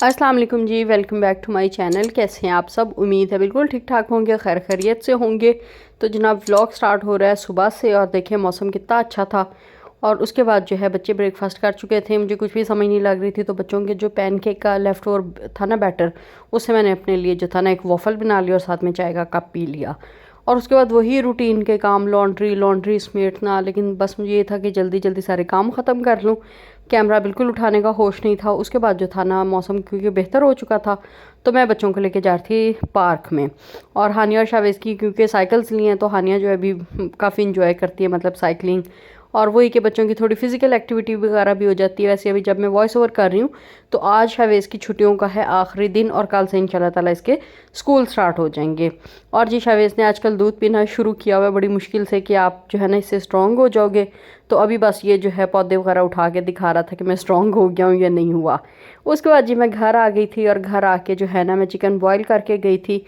अस्सलाम वालेकुम जी, welcome back to my channel. कैसे हैं आप सब? उम्मीद है बिल्कुल ठीक ठाक होंगे, खैर खैरियत से होंगे। तो जनाब व्लॉग स्टार्ट हो रहा है सुबह से और देखिए मौसम कितना अच्छा था। और उसके बाद जो है बच्चे ब्रेकफास्ट कर चुके थे, मुझे कुछ भी समझ नहीं लग रही थी, तो बच्चों के जो पैनकेक का लेफ़्ट ओवर था ना बैटर, उससे मैंने अपने लिए जो था ना एक वॉफ़ल बना लिया और साथ में चाय का कप पी लिया। और उसके बाद वही रूटीन के काम, लॉन्ड्री समेटना, लेकिन बस मुझे ये था कि जल्दी जल्दी सारे काम ख़त्म कर लूँ। कैमरा बिल्कुल उठाने का होश नहीं था। उसके बाद जो था ना मौसम क्योंकि बेहतर हो चुका था, तो मैं बच्चों को लेके जा रही थी पार्क में। और हानिया और शावेज़ की क्योंकि साइकिल्स लिए हैं, तो हानिया जो है अभी काफ़ी इंजॉय करती है, मतलब साइकिलिंग। और वही कि बच्चों की थोड़ी फ़िज़िकल एक्टिविटी वगैरह भी हो जाती है। वैसे अभी जब मैं वॉइस ओवर कर रही हूँ तो आज शावेज़ की छुट्टियों का है आखिरी दिन और कल से इंशाल्लाह ताला इसके स्कूल स्टार्ट हो जाएंगे। और जी शावेज़ ने आजकल दूध पीना शुरू किया हुआ है बड़ी मुश्किल से, कि आप जो है ना इससे स्ट्रॉन्ग हो जाओगे। तो अभी बस ये जो है पौधे वगैरह उठा के दिखा रहा था कि मैं स्ट्रॉन्ग हो गया हूँ या नहीं हुआ। उसके बाद जी मैं घर आ गई थी और घर आके जो है ना मैं चिकन बॉयल करके गई थी।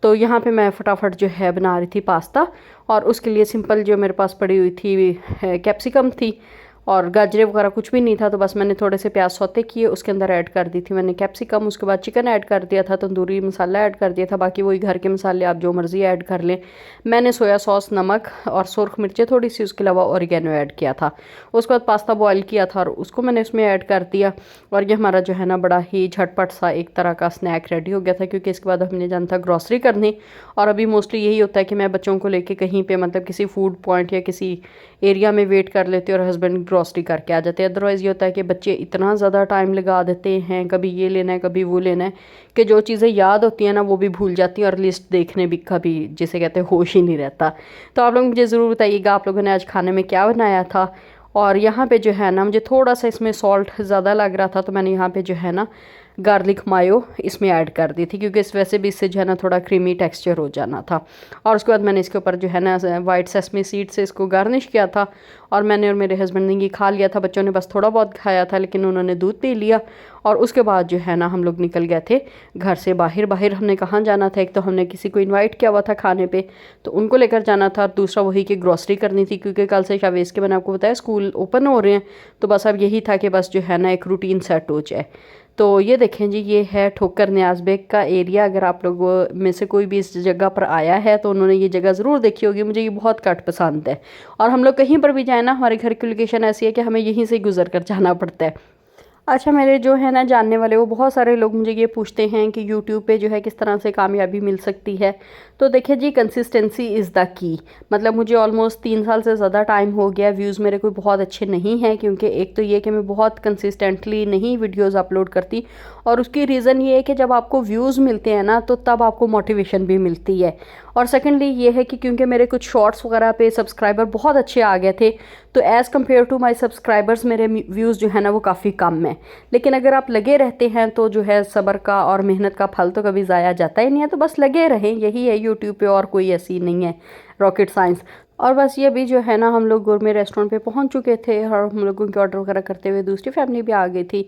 तो यहाँ पे मैं फटाफट जो है बना रही थी पास्ता। और उसके लिए सिंपल जो मेरे पास पड़ी हुई थी कैप्सिकम थी और गाजरे वगैरह कुछ भी नहीं था, तो बस मैंने थोड़े से प्याज सौते किए, उसके अंदर ऐड कर दी थी मैंने कैप्सिकम। उसके बाद चिकन ऐड कर दिया था, तंदूरी मसाला ऐड कर दिया था, बाकी वही घर के मसाले आप जो मर्ज़ी ऐड कर लें। मैंने सोया सॉस, नमक और सुरख मिर्चें थोड़ी सी, उसके अलावा ऑरिगेनो ऐड किया था। उसके बाद पास्ता बॉयल किया था और उसको मैंने उसमें ऐड कर दिया। और ये हमारा जो है ना बड़ा ही झटपट सा एक तरह का स्नैक रेडी हो गया था, क्योंकि इसके बाद हमने जाना था ग्रॉसरी करने। और अभी मोस्टली यही होता है कि मैं बच्चों को लेके कहीं पे मतलब किसी फूड पॉइंट या किसी एरिया में वेट कर लेती हूँ और हस्बैंड ग्रॉसरी करके आ जाते हैं। अदरवाइज़ ये होता है कि बच्चे इतना ज़्यादा टाइम लगा देते हैं, कभी ये लेना है कभी वो लेना है, कि जो चीज़ें याद होती हैं ना वो भी भूल जाती हैं और लिस्ट देखने भी कभी जिसे कहते हैं होश ही नहीं रहता। तो आप लोग मुझे ज़रूर बताइएगा आप लोगों ने आज खाने में क्या बनाया था। और यहाँ पे जो है ना मुझे थोड़ा सा इसमें सॉल्ट ज़्यादा लग रहा था, तो मैंने यहाँ पे जो है ना गार्लिक मायो इसमें ऐड कर दी थी, क्योंकि इस वैसे भी इससे जो है ना थोड़ा क्रीमी टेक्सचर हो जाना था। और उसके बाद मैंने इसके ऊपर जो है ना वाइट सेसमी सीड से इसको गार्निश किया था। और मैंने और मेरे हस्बैंड ने ये खा लिया था, बच्चों ने बस थोड़ा बहुत खाया था, लेकिन उन्होंने दूध पी लिया। और उसके बाद जो है ना हम लोग निकल गए थे घर से बाहर। बाहर हमने कहाँ जाना था, एक तो हमने किसी को इनवाइट किया हुआ था खाने पे, तो उनको लेकर जाना था। और दूसरा वही कि ग्रॉसरी करनी थी, क्योंकि कल से शावेज़ के मैंने आपको बताया स्कूल ओपन हो रहे हैं। तो बस अब यही था कि बस जो है ना एक रूटीन सेट हो जाए। तो ये देखें जी, ये है ठोकर न्याज बेग का एरिया। अगर आप लोगों में से कोई भी इस जगह पर आया है तो उन्होंने ये जगह ज़रूर देखी होगी। मुझे ये बहुत कट पसंद है। और हम लोग कहीं पर भी जाए ना, हमारे घर की लोकेशन ऐसी है कि हमें यहीं से गुजर कर जाना पड़ता है। अच्छा, मेरे जो है ना जानने वाले वो बहुत सारे लोग मुझे ये पूछते हैं कि यूट्यूब पे जो है किस तरह से कामयाबी मिल सकती है। तो देखिए जी, कंसिस्टेंसी इज़ द की। मतलब मुझे ऑलमोस्ट 3 साल से ज़्यादा टाइम हो गया, व्यूज़ मेरे कोई बहुत अच्छे नहीं हैं, क्योंकि एक तो ये कि मैं बहुत कंसिस्टेंटली नहीं वीडियोज़ अपलोड करती। और उसकी रीज़न ये है कि जब आपको व्यूज़ मिलते हैं ना तो तब आपको मोटिवेशन भी मिलती है। और सेकेंडली ये है कि क्योंकि मेरे कुछ शॉर्ट्स वगैरह पे सब्सक्राइबर बहुत अच्छे आ गए थे, तो as compare to my subscribers मेरे व्यूज़ जो है ना वो काफ़ी कम है। लेकिन अगर आप लगे रहते हैं तो जो है सब्र का और मेहनत का फल तो कभी ज़ाया जाता ही नहीं है। तो बस लगे रहें, यही है यूट्यूब पे, और कोई ऐसी नहीं है रॉकेट साइंस। और बस ये भी जो है ना हम लोग गोरमे रेस्टोरेंट पे पहुंच चुके थे और हम लोगों के ऑर्डर वगैरह करते हुए दूसरी फैमिली भी आ गई थी।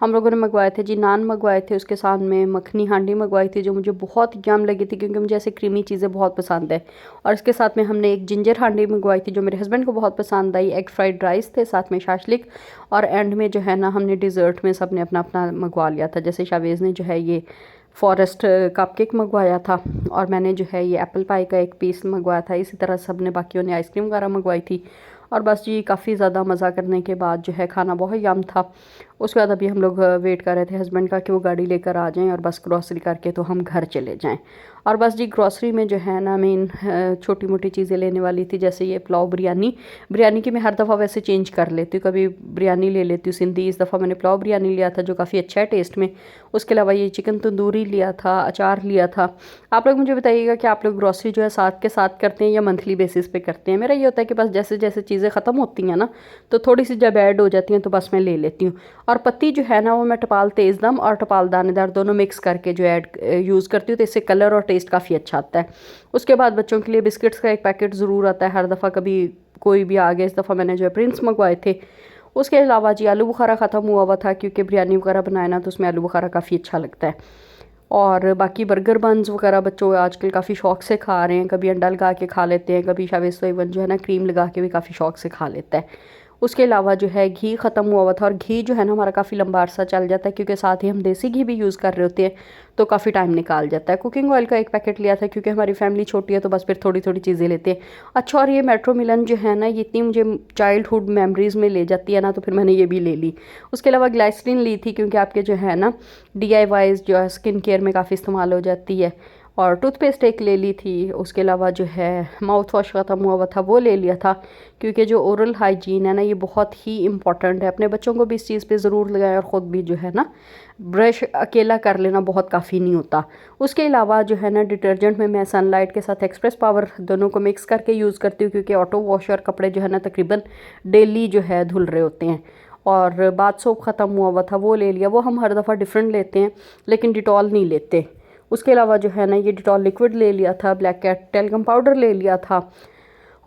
हम लोगों ने मंगवाए थे जी नान मंगवाए थे, उसके साथ में मखनी हांडी मंगवाई थी जो मुझे बहुत यम लगी थी, क्योंकि मुझे ऐसे क्रीमी चीज़ें बहुत पसंद है। और इसके साथ में हमने एक जिंजर हांडी मंगवाई थी जो मेरे हस्बैंड को बहुत पसंद आई। एग फ्राइड राइस थे, साथ में शाशलिक। और एंड में जो है ना हमने डिज़र्ट में सब ने अपना अपना मंगवा लिया था। जैसे शावेज़ ने जो है ये फॉरेस्ट कपकेक मंगवाया था और मैंने जो है ये एप्पल पाई का एक पीस मंगवाया था। इसी तरह सब ने बाकियों ने आइसक्रीम वगैरह मंगवाई थी। और बस जी काफ़ी ज़्यादा मज़ा करने के बाद जो है खाना बहुत यम था। उसके बाद अभी हम लोग वेट कर रहे थे हस्बैंड का कि वो गाड़ी लेकर आ जाएं और बस ग्रॉसरी करके तो हम घर चले जाएं। और बस जी ग्रॉसरी में जो है ना मेन छोटी मोटी चीज़ें लेने वाली थी, जैसे ये पुलाव बिरयानी की मैं हर दफ़ा वैसे चेंज कर लेती हूँ, कभी बिरयानी ले लेती हूँ सिंधी। इस दफ़ा मैंने पुलाव बिरयानी लिया था जो काफ़ी अच्छा है टेस्ट में। उसके अलावा ये चिकन तंदूरी लिया था, अचार लिया था। आप लोग मुझे बताइएगा कि आप लोग ग्रॉसरी जो है साथ के साथ करते हैं या मंथली बेसिस पे करते हैं। मेरा ये होता है कि बस जैसे जैसे चीज़ें ख़त्म होती हैं ना तो थोड़ी सी जब ऐड हो जाती हैं तो बस मैं ले लेती हूँ। और पत्ती जो है ना वो मैं टपाल तेज़दम और टपाल दानेदार दोनों मिक्स करके जो ऐड यूज़ करती हूँ, तो इससे कलर और टेस्ट काफ़ी अच्छा आता है। उसके बाद बच्चों के लिए बिस्किट्स का एक पैकेट ज़रूर आता है हर दफ़ा, कभी कोई भी आ गया। इस दफ़ा मैंने जो है प्रिंस मंगवाए थे। उसके अलावा जी आलू बुखारा ख़त्म हुआ हुआ था, क्योंकि बिरयानी वगैरह बनाए ना तो उसमें आलू बुखारा काफ़ी अच्छा लगता है। और बाकी बर्गर बन्स वगैरह बच्चों आजकल काफ़ी शौक से खा रहे हैं, कभी अंडा लगा के खा लेते हैं, कभी शावेज़ तो इवन जो है ना क्रीम लगा के भी काफ़ी शौक से खा लेता है। उसके अलावा जो है घी ख़त्म हुआ हुआ था, और घी जो है ना हमारा काफ़ी लंबा अरसा चल जाता है क्योंकि साथ ही हम देसी घी भी यूज़ कर रहे होते हैं, तो काफ़ी टाइम निकाल जाता है। कुकिंग ऑयल का एक पैकेट लिया था क्योंकि हमारी फैमिली छोटी है, तो बस फिर थोड़ी थोड़ी चीज़ें लेते हैं। अच्छा, और ये मेट्रो मिलन जो है ना, ये इतनी मुझे चाइल्डहुड मेमोरीज़ में ले जाती है ना, तो फिर मैंने ये भी ले ली। उसके अलावा ग्लाइसरीन ली थी क्योंकि आपके जो है ना DIYs जो है स्किन केयर में काफ़ी इस्तेमाल हो जाती है। और टूथपेस्ट एक ले ली थी। उसके अलावा जो है माउथ वॉश ख़त्म हुआ हुआ था, वो ले लिया था क्योंकि जो ओरल हाइजीन है ना, ये बहुत ही इम्पॉर्टेंट है। अपने बच्चों को भी इस चीज़ पे ज़रूर लगाएं, और ख़ुद भी जो है ना ब्रश अकेला कर लेना बहुत काफ़ी नहीं होता। उसके अलावा जो है ना डिटर्जेंट में मैं सनलाइट के साथ एक्सप्रेस पावर दोनों को मिक्स करके यूज़ करती हूँ, क्योंकि ऑटो वॉशर कपड़े जो है ना तकरीबन डेली जो है धुल रहे होते हैं। और बाथ सोप ख़त्म हुआ हुआ था, वो ले लिया। वो हम हर दफ़ा डिफरेंट लेते हैं, लेकिन डिटॉल नहीं लेते। उसके अलावा जो है ना ये डिटॉल लिक्विड ले लिया था, ब्लैक कैट टेल्कम पाउडर ले लिया था।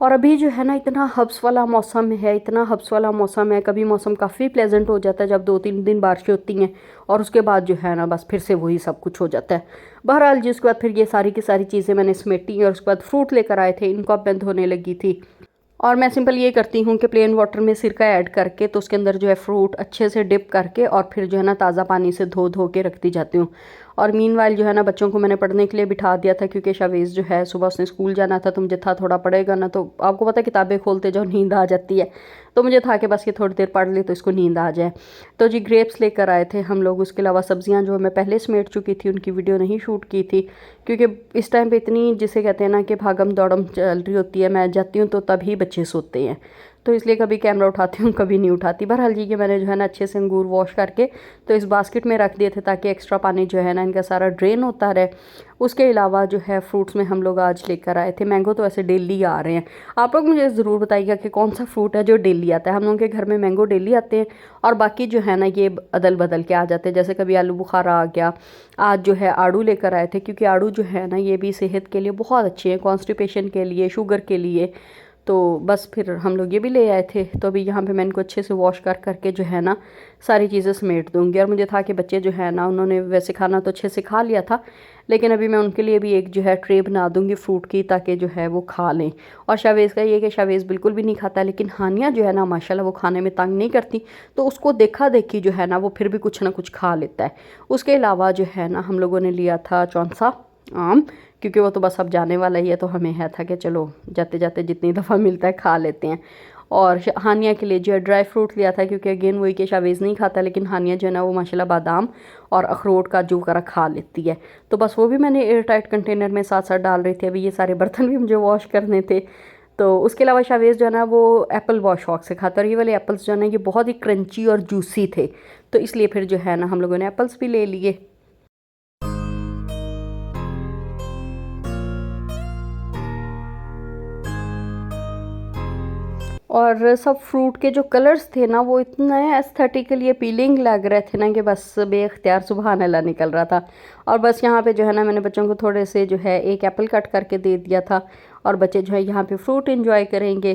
और अभी जो है ना इतना हब्स वाला मौसम है, इतना हब्स वाला मौसम है। कभी मौसम काफ़ी प्लेजेंट हो जाता है जब 2-3 दिन बारिशें होती हैं, और उसके बाद जो है ना बस फिर से वही सब कुछ हो जाता है। बहरहाल जी, उसके बाद फिर ये सारी की सारी चीज़ें मैंने समेटी, और उसके बाद फ्रूट लेकर आए थे, इनको अब मैं धोने लगी थी। और मैं सिंपल ये करती हूँ कि प्लेन वाटर में सिरका ऐड करके, तो उसके अंदर जो है फ्रूट अच्छे से डिप करके, और फिर जो है ना ताज़ा पानी से धो धो के रखती जाती हूँ। और मीनवाइल जो है ना बच्चों को मैंने पढ़ने के लिए बिठा दिया था, क्योंकि शावेज़ जो है सुबह उसने स्कूल जाना था, तो मुझे था थोड़ा पढ़ेगा ना, तो आपको पता है किताबें खोलते जाओ नींद आ जाती है, तो मुझे था कि बस ये थोड़ी देर पढ़ ले तो इसको नींद आ जाए। तो जी ग्रेप्स लेकर आए थे हम लोग। उसके अलावा सब्जियां जो मैं पहले समेट चुकी थी, उनकी वीडियो नहीं शूट की थी, क्योंकि इस टाइम पे इतनी, जिसे कहते हैं ना कि भागम दौड़म चल रही होती है। मैं जाती हूँ तो तभी बच्चे सोते हैं, तो इसलिए कभी कैमरा उठाती हूँ, कभी नहीं उठाती। बहरहाल जी कि मैंने जो है ना अच्छे से अंगूर वॉश करके तो इस बास्केट में रख दिए थे, ताकि एक्स्ट्रा पानी जो है ना इनका सारा ड्रेन होता रहे। उसके अलावा जो है फ्रूट्स में हम लोग आज लेकर आए थे मैंगो, तो ऐसे डेली आ रहे हैं। आप लोग मुझे ज़रूर बताइएगा कि कौन सा फ्रूट है जो डेली आता है। हम लोगों के घर में मैंगो डेली आते हैं, और बाकी जो है ना ये अदल बदल के आ जाते हैं। जैसे कभी आलू बुखारा आ गया, आज जो है आड़ू लेकर आए थे, क्योंकि आड़ू जो है ना ये भी सेहत के लिए बहुत अच्छे हैं, कॉन्स्टिपेशन के लिए, शुगर के लिए। तो बस फिर हम लोग ये भी ले आए थे। तो अभी यहाँ पे मैं इनको अच्छे से वॉश कर करके जो है ना सारी चीज़ें समेट दूँगी। और मुझे था कि बच्चे जो है ना उन्होंने वैसे खाना तो अच्छे से खा लिया था, लेकिन अभी मैं उनके लिए भी एक जो है ट्रे बना दूँगी फ्रूट की, ताकि जो है वो खा लें। और शावेज़ का ये कि शावेज़ बिल्कुल भी नहीं खाता, लेकिन हानिया जो है ना माशाल्लाह वो खाने में तंग नहीं करती, तो उसको देखा देखी जो है ना वो फिर भी कुछ ना कुछ खा लेता है। उसके अलावा जो है ना हम लोगों ने लिया था चौंसा आम, क्योंकि वो तो बस अब जाने वाला ही है, तो हमें है था कि चलो जाते जाते जितनी दफ़ा मिलता है खा लेते हैं। और हानिया के लिए जो है ड्राई फ्रूट लिया था, क्योंकि अगेन वही कि शावेज़ नहीं खाता, लेकिन हानिया जो है ना वो माशाल्लाह बादाम और अखरोट काजू वगैरह खा लेती है। तो बस वो भी मैंने एयर टाइट कंटेनर में साथ साथ डाल रही थी। अभी ये सारे बर्तन भी मुझे वॉश करने थे। तो उसके अलावा शावेज़ जो है ना वो एप्पल बहुत शौक से खाता है, और ये वाले एप्पल्स जो है ना ये बहुत ही क्रंची और जूसी थे, तो इसलिए फिर जो है ना हम लोगों ने एप्पल्स भी ले लिए। और सब फ्रूट के जो कलर्स थे ना वो इतने एस्थेटिकली अपीलिंग लग रहे थे ना कि बस बेख्तियार सुबहान अल्लाह निकल रहा था। और बस यहाँ पे जो है ना मैंने बच्चों को थोड़े से जो है एक एप्पल कट करके दे दिया था, और बच्चे जो है यहाँ पे फ्रूट एंजॉय करेंगे।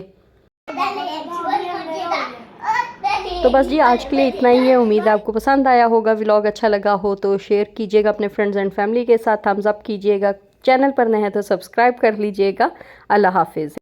तो बस जी आज के लिए इतना ही है। उम्मीद है आपको पसंद आया होगा। व्लॉग अच्छा लगा हो तो शेयर कीजिएगा अपने फ्रेंड्स एंड फैमिली के साथ, थम्स अप कीजिएगा। चैनल पर नए हैं तो सब्सक्राइब कर लीजिएगा। अल्लाह हाफिज़।